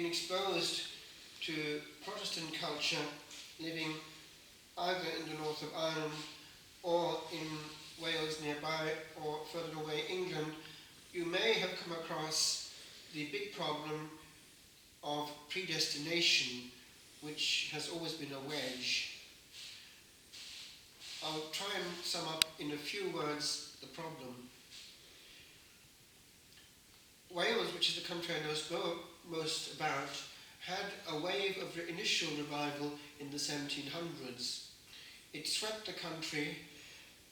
been exposed to Protestant culture living either in the north of Ireland or in Wales nearby or further away England, you may have come across the big problem of predestination, which has always been a wedge. I'll try and sum up in a few words the problem. Wales, which is the country I know most about, had a wave of initial revival in the 1700s. It swept the country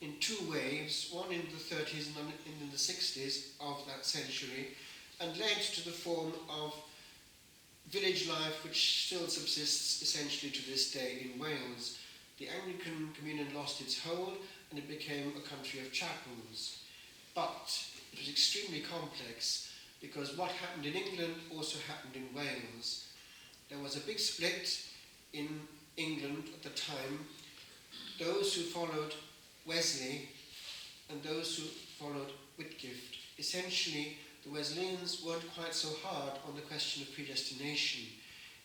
in two waves, one in the 30s and one in the 60s of that century, and led to the form of village life which still subsists essentially to this day in Wales. The Anglican Communion lost its hold and it became a country of chapels. But it was extremely complex because what happened in England also happened in Wales. There was a big split in England at the time, those who followed Wesley and those who followed Whitgift. Essentially, the Wesleyans weren't quite so hard on the question of predestination.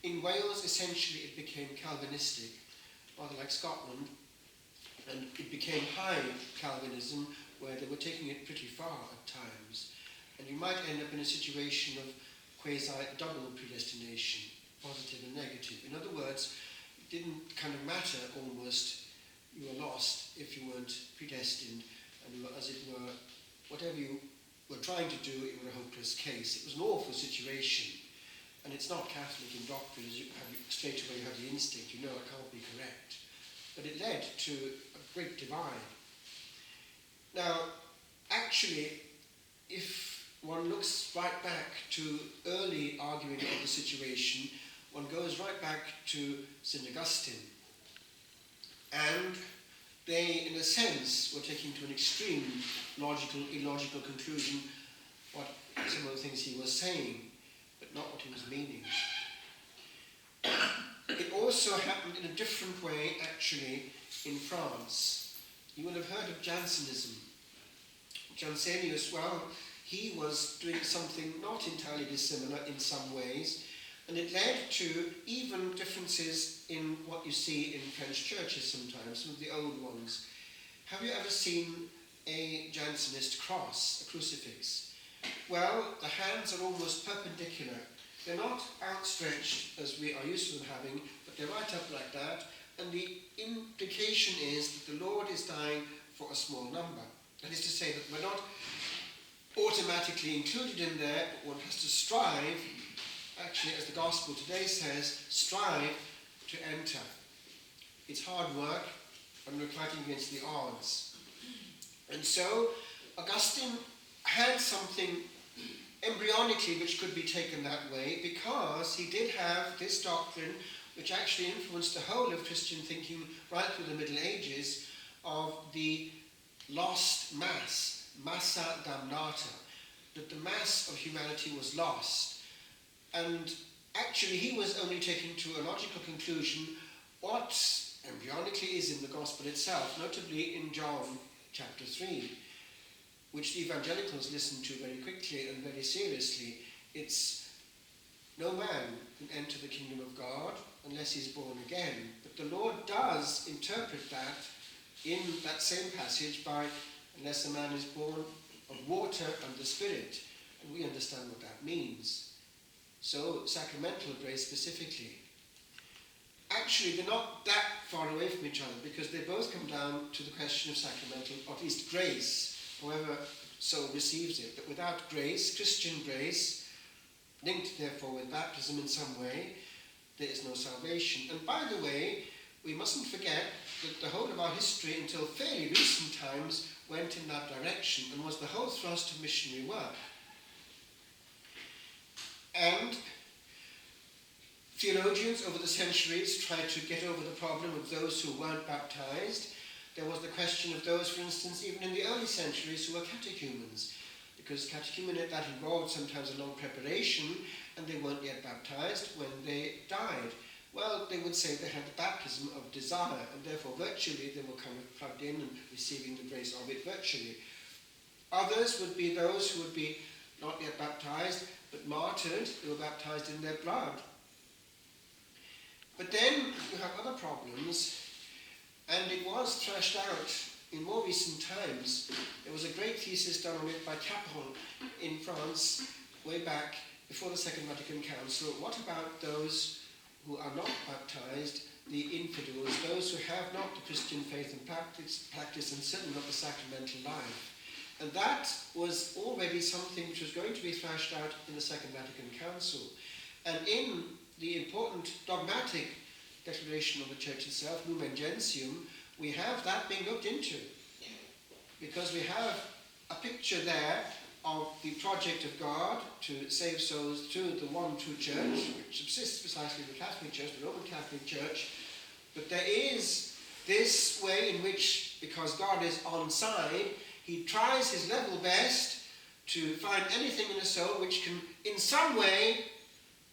In Wales, essentially, it became Calvinistic, rather like Scotland, and it became high Calvinism, where they were taking it pretty far at times. And you might end up in a situation of quasi-double predestination, positive and negative. In other words, it didn't kind of matter almost, you were lost if you weren't predestined, and you were, as it were, whatever you were trying to do, it was a hopeless case. It was an awful situation, and it's not Catholic in doctrine, as straight away you have the instinct, you know it can't be correct. But it led to a great divide. Now, actually, if one looks right back to early arguing of the situation, one goes right back to St. Augustine. And they, in a sense, were taking to an extreme illogical conclusion what some of the things he was saying, but not what he was meaning. It also happened in a different way, actually, in France. You will have heard of Jansenism. Jansenius, well, he was doing something not entirely dissimilar in some ways, and it led to even differences in what you see in French churches sometimes, some of the old ones. Have you ever seen a Jansenist cross, a crucifix? Well, the hands are almost perpendicular. They're not outstretched as we are used to them having, but they're right up like that, and the implication is that the Lord is dying for a small number. That is to say that we're not automatically included in there, but one has to strive, actually, as the gospel today says, strive to enter. It's hard work, and we're fighting against the odds. And so, Augustine had something embryonically which could be taken that way, because he did have this doctrine which actually influenced the whole of Christian thinking right through the Middle Ages, of the lost mass, massa damnata, that the mass of humanity was lost. And actually he was only taking to a logical conclusion what embryonically is in the gospel itself, notably in John chapter 3, which the evangelicals listen to very quickly and very seriously. It's no man can enter the kingdom of God unless he's born again. But the Lord does interpret that in that same passage by, unless a man is born of water and the Spirit. And we understand what that means. So, sacramental grace specifically. Actually, they're not that far away from each other, because they both come down to the question of sacramental, or at least grace, whoever so receives it. But without grace, Christian grace, linked therefore with baptism in some way, there is no salvation. And by the way, we mustn't forget that the whole of our history until fairly recent times went in that direction and was the whole thrust of missionary work. And theologians over the centuries tried to get over the problem of those who weren't baptized. There was the question of those, for instance, even in the early centuries who were catechumens, because catechumenate, that involved sometimes a long preparation, and they weren't yet baptized when they died. Well, they would say they had the baptism of desire, and therefore virtually they were kind of plugged in and receiving the grace of it virtually. Others would be those who would be not yet baptized, but martyred. They were baptized in their blood. But then you have other problems, and it was thrashed out in more recent times. There was a great thesis done on it by Caperon in France, way back before the Second Vatican Council. What about those who are not baptized, the infidels, those who have not the Christian faith and practice and certainly not the sacramental life? And that was already something which was going to be thrashed out in the Second Vatican Council. And in the important dogmatic declaration of the Church itself, Lumen Gentium, we have that being looked into. Because we have a picture there of the project of God to save souls through the one true church, which subsists precisely in the Catholic Church, the Roman Catholic Church. But there is this way in which, because God is on side, he tries his level best to find anything in a soul which can in some way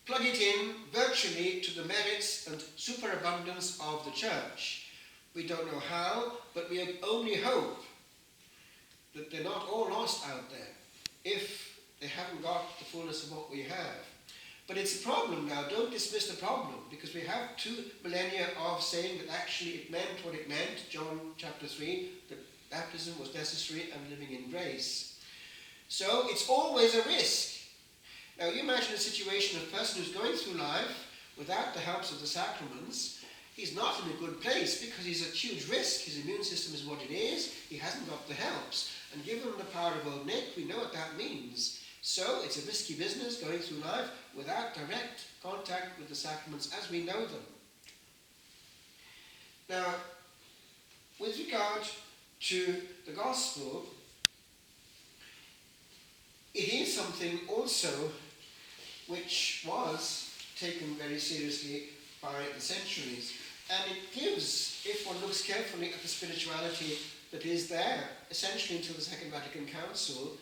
plug it in virtually to the merits and superabundance of the church. We don't know how, but we only hope that they're not all lost out there if they haven't got the fullness of what we have. But it's a problem now. Don't dismiss the problem, because we have 2 millennia of saying that actually it meant what it meant, John chapter 3, that baptism was necessary and living in grace. So it's always a risk. Now you imagine a situation of a person who's going through life without the helps of the sacraments. He's not in a good place because he's at huge risk. His immune system is what it is. He hasn't got the helps. And given the power of Old Nick, we know what that means. So it's a risky business going through life without direct contact with the sacraments as we know them. Now, with regard to the gospel, it is something also which was taken very seriously by the centuries. And it gives, if one looks carefully at the spirituality that is there, essentially until the Second Vatican Council,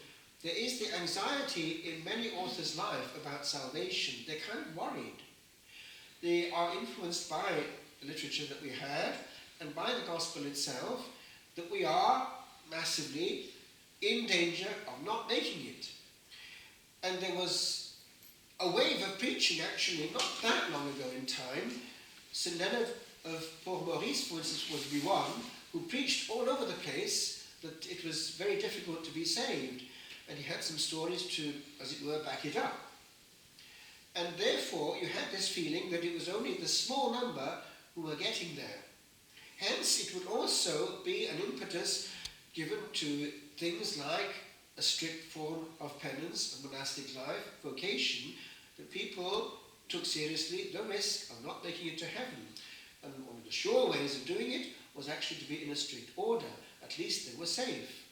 there is the anxiety in many authors' life about salvation. They're kind of worried. They are influenced by the literature that we had and by the gospel itself, that we are massively in danger of not making it. And there was a wave of preaching, actually, not that long ago in time. St. Leonard of Port-Maurice, for instance, was the one who preached all over the place that it was very difficult to be saved. And he had some stories to, as it were, back it up. And therefore, you had this feeling that it was only the small number who were getting there. Hence, it would also be an impetus given to things like a strict form of penance, a monastic life, vocation, that people took seriously the risk of not making it to heaven. And one of the sure ways of doing it was actually to be in a strict order. At least they were safe.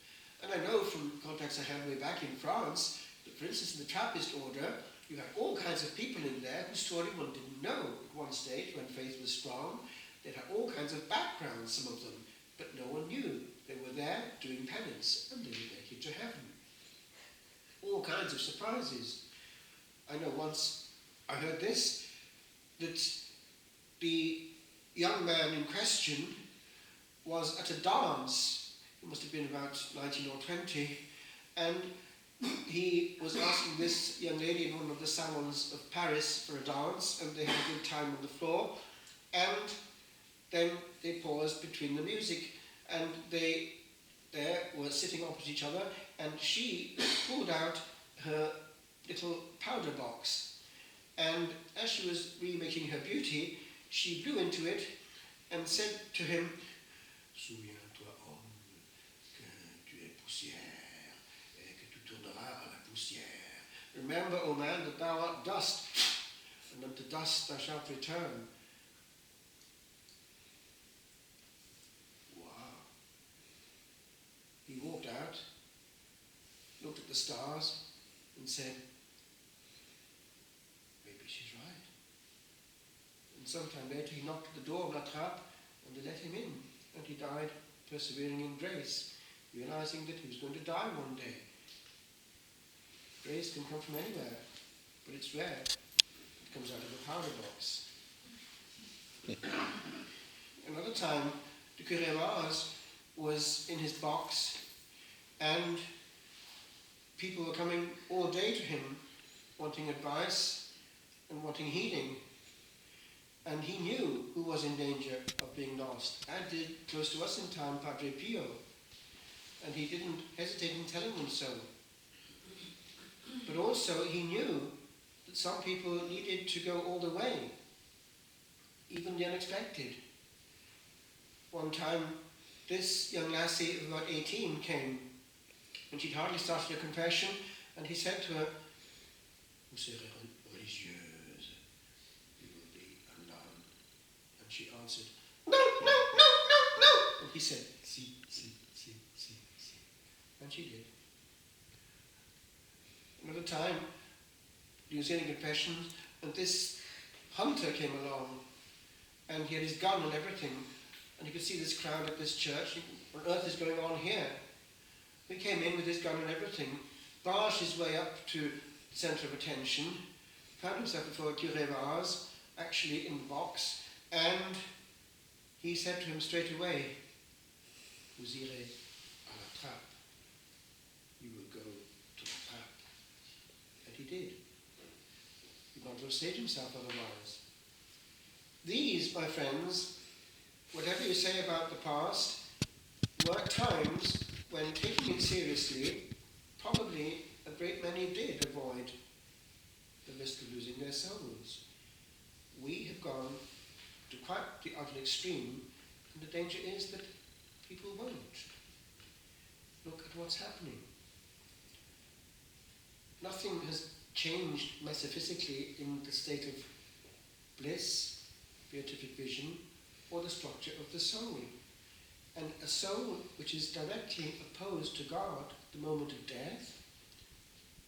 And I know from contacts I had way back in France that, for instance, in the Trappist order, you had all kinds of people in there whose story one didn't know at one stage when faith was strong. They had all kinds of backgrounds, some of them, but no one knew. They were there doing penance and they would make it to heaven. All kinds of surprises. I know once I heard this, that the young man in question was at a dance. He must have been about 19 or 20, and he was asking this young lady in one of the salons of Paris for a dance, and they had a good time on the floor, and then they paused between the music, and they there were sitting opposite each other, and she pulled out her little powder box, and as she was remaking her beauty, she blew into it and said to him, "Souviens-toi, homme, que tu es poussière, et que tu tourneras à la poussière. Remember, O man, that thou art dust, and unto dust thou shalt return." Wow. He walked out, looked at the stars, and said, "Maybe she's right." And sometime later he knocked at the door of La Trappe, and they let him in, and he died persevering in grace, realizing that he was going to die one day. Grace can come from anywhere, but it's rare. It comes out of a powder box. Another time, the Curé Mars was in his box, and people were coming all day to him, wanting advice and wanting healing. And he knew who was in danger of being lost, as did close to us in town Padre Pio. And he didn't hesitate in telling them so. But also he knew that some people needed to go all the way, even the unexpected. One time, this young lassie of about 18 came, and she'd hardly started her confession, and he said to her, "Vous serez religieuse, you will be a nun." And she answered, "No, no, no, no, no." And he said, "Si, si, si, si, si." And she did. Another time, he was getting confessions, and this hunter came along, and he had his gun and everything, and he could see this crowd at this church. What on earth is going on here? He came in with his gun and everything, barged his way up to the centre of attention, found himself before a curé vase, actually in the box, and he said to him straight away, "Vous irez à la trappe. You will go to the trappe." And he did. He might have saved himself otherwise. These, my friends, whatever you say about the past, were times when, taking it seriously, probably a great many did avoid the risk of losing their souls. We have gone to quite the other extreme, and the danger is that people won't. Look at what's happening. Nothing has changed metaphysically in the state of bliss, beatific vision, or the structure of the soul. And a soul which is directly opposed to God at the moment of death,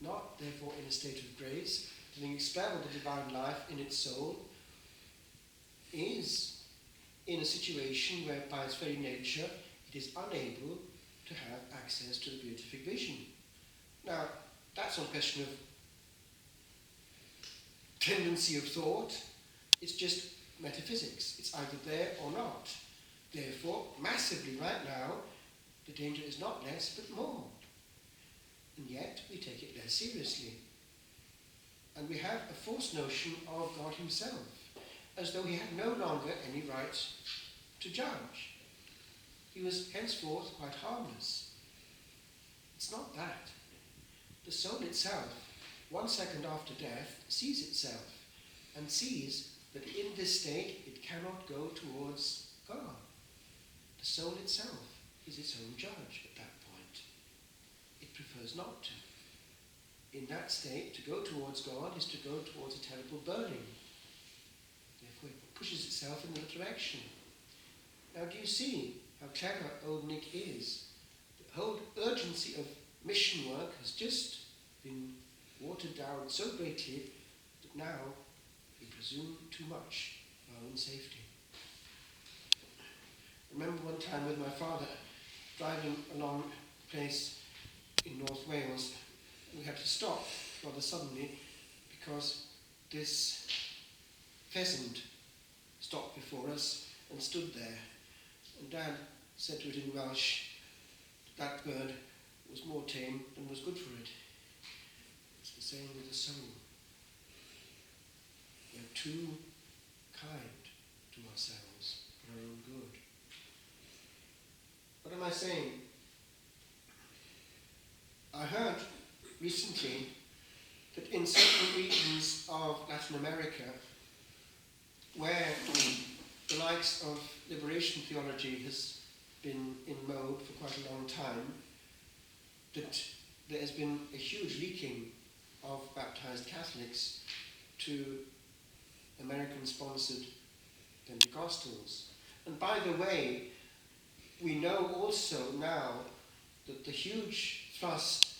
not therefore in a state of grace, having expelled the divine life in its soul, is in a situation where by its very nature it is unable to have access to the beatific vision. Now, that's not a question of tendency of thought, it's just metaphysics. It's either there or not. Therefore, massively right now, the danger is not less but more. And yet, we take it less seriously. And we have a false notion of God himself, as though he had no longer any right to judge. He was henceforth quite harmless. It's not that. The soul itself, 1 second after death, sees itself and sees that in this state it cannot go towards God. The soul itself is its own judge at that point. It prefers not to. In that state, to go towards God is to go towards a terrible burning. Therefore, it pushes itself in that direction. Now, do you see how clever old Nick is? The whole urgency of mission work has just been watered down so greatly that now we presume too much for our own safety. I remember one time with my father driving along a place in North Wales. We had to stop rather suddenly because this pheasant stopped before us and stood there. And Dad said to it in Welsh that bird was more tame and was good for it. It's the same with the soul. We're too kind to ourselves for our own good. What am I saying? I heard recently that in certain regions of Latin America, where the likes of liberation theology has been in mode for quite a long time, that there has been a huge leaking of baptized Catholics to American-sponsored Pentecostals. And by the way, we know also now that the huge thrust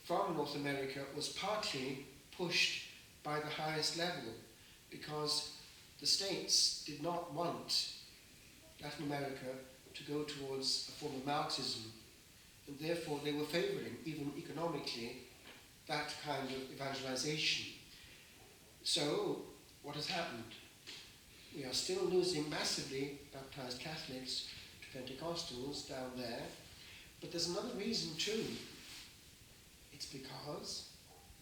from North America was partly pushed by the highest level, because the states did not want Latin America to go towards a form of Marxism, and therefore they were favouring, even economically, that kind of evangelization. So, what has happened? We are still losing massively baptized Catholics to Pentecostals down there, but there's another reason too. It's because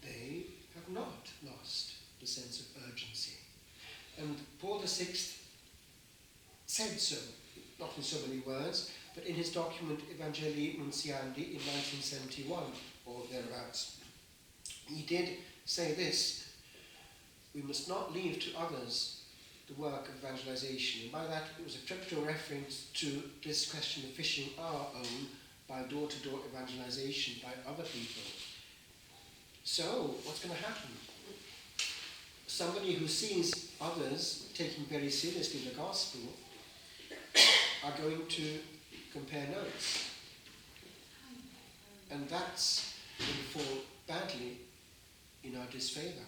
they have not lost the sense of urgency. And Paul VI said so, not in so many words, but in his document Evangelii Nuntiandi in 1971, or thereabouts. He did say this: we must not leave to others the work of evangelization. And by that, it was a crypto reference to this question of fishing our own by door-to-door evangelization by other people. So, what's going to happen? Somebody who sees others taking very seriously the gospel are going to compare notes. And that's going to fall badly in our disfavor.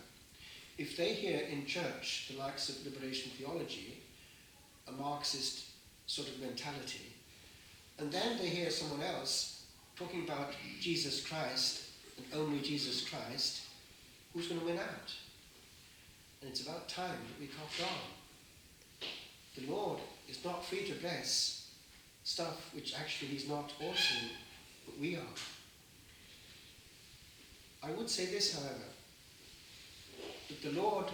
If they hear in church the likes of liberation theology, a Marxist sort of mentality, and then they hear someone else talking about Jesus Christ and only Jesus Christ, who's going to win out? And it's about time that we caught on. The Lord is not free to bless stuff which actually He's not ordering, but we are. I would say this, however, that the Lord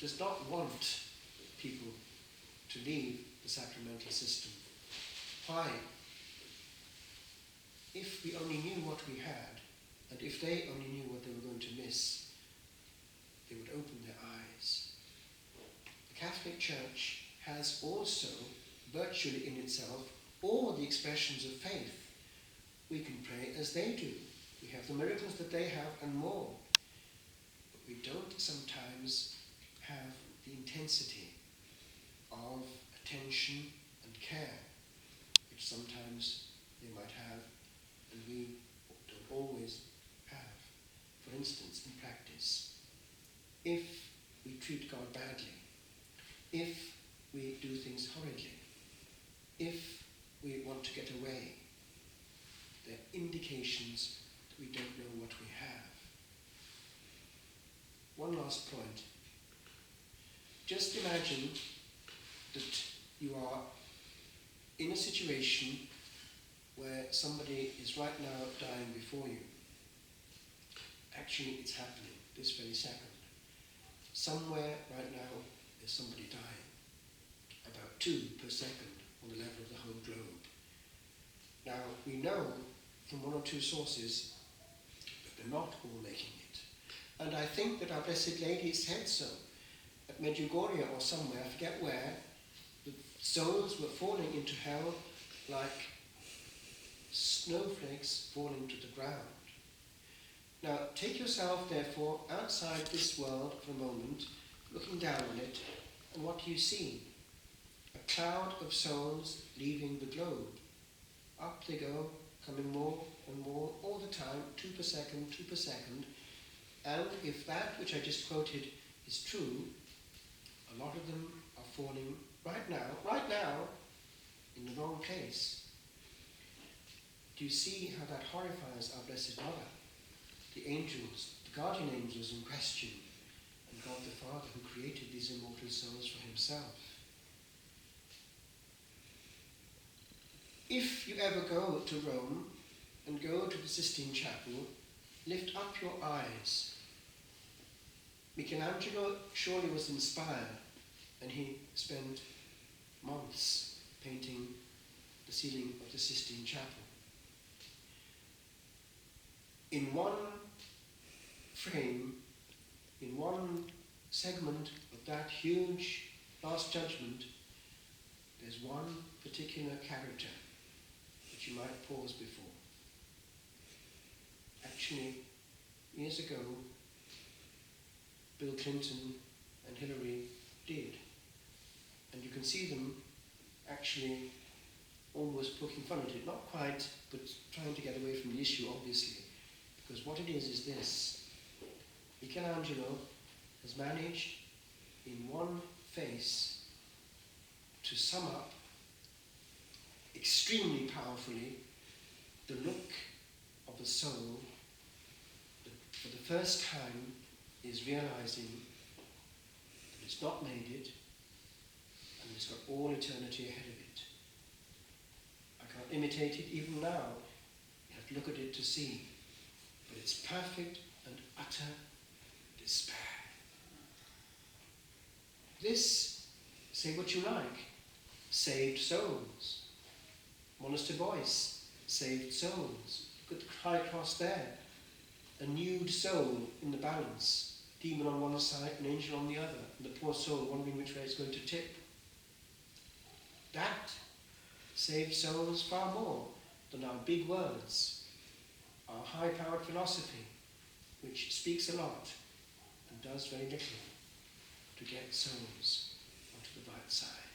does not want people to leave the sacramental system. Why? If we only knew what we had, and if they only knew what they were going to miss, they would open their eyes. The Catholic Church has also, virtually in itself, all the expressions of faith. We can pray as they do. We have the miracles that they have and more. But we don't sometimes have the intensity of attention and care, which sometimes they might have, and we don't always have. For instance, in practice, if we treat God badly, if we do things hurriedly, if we want to get away, they're indications that we don't know what we have. One last point. Just imagine that you are in a situation where somebody is right now dying before you. Actually, it's happening this very second. Somewhere right now, there's somebody dying. About 2 per second on the level of the whole globe. Now, we know from 1 or 2 sources that they're not all making it. And I think that our Blessed Lady said so. At Medjugorje or somewhere, I forget where, the souls were falling into hell like snowflakes falling to the ground. Now, take yourself, therefore, outside this world for a moment, looking down on it, and what do you see? A cloud of souls leaving the globe. Up they go, coming more and more, all the time, 2 per second, 2 per second. And if that which I just quoted is true, a lot of them are falling right now, in the wrong place. Do you see how that horrifies our Blessed Mother? The angels, the guardian angels in question, and God the Father who created these immortal souls for Himself. If you ever go to Rome and go to the Sistine Chapel, lift up your eyes. Michelangelo surely was inspired, and he spent months painting the ceiling of the Sistine Chapel. In one frame, in one segment of that huge Last Judgment, there's one particular character that you might pause before. Actually, years ago, Bill Clinton and Hillary did. And you can see them actually almost poking fun at it. Not quite, but trying to get away from the issue, obviously. Because what it is this. Michelangelo has managed in one face to sum up extremely powerfully the look of the soul that for the first time is realizing that it's not made it and it's got all eternity ahead of it. I can't imitate it even now. You have to look at it to see. but it's perfect and utter despair. This, say what you like, saved souls. Monaster Boyce, saved souls. Look at the high cross there. A nude soul in the balance. Demon on one side, an angel on the other, and the poor soul wondering which way it's going to tip. That saved souls far more than our big words, our high-powered philosophy, which speaks a lot and does very little to get souls onto the right side.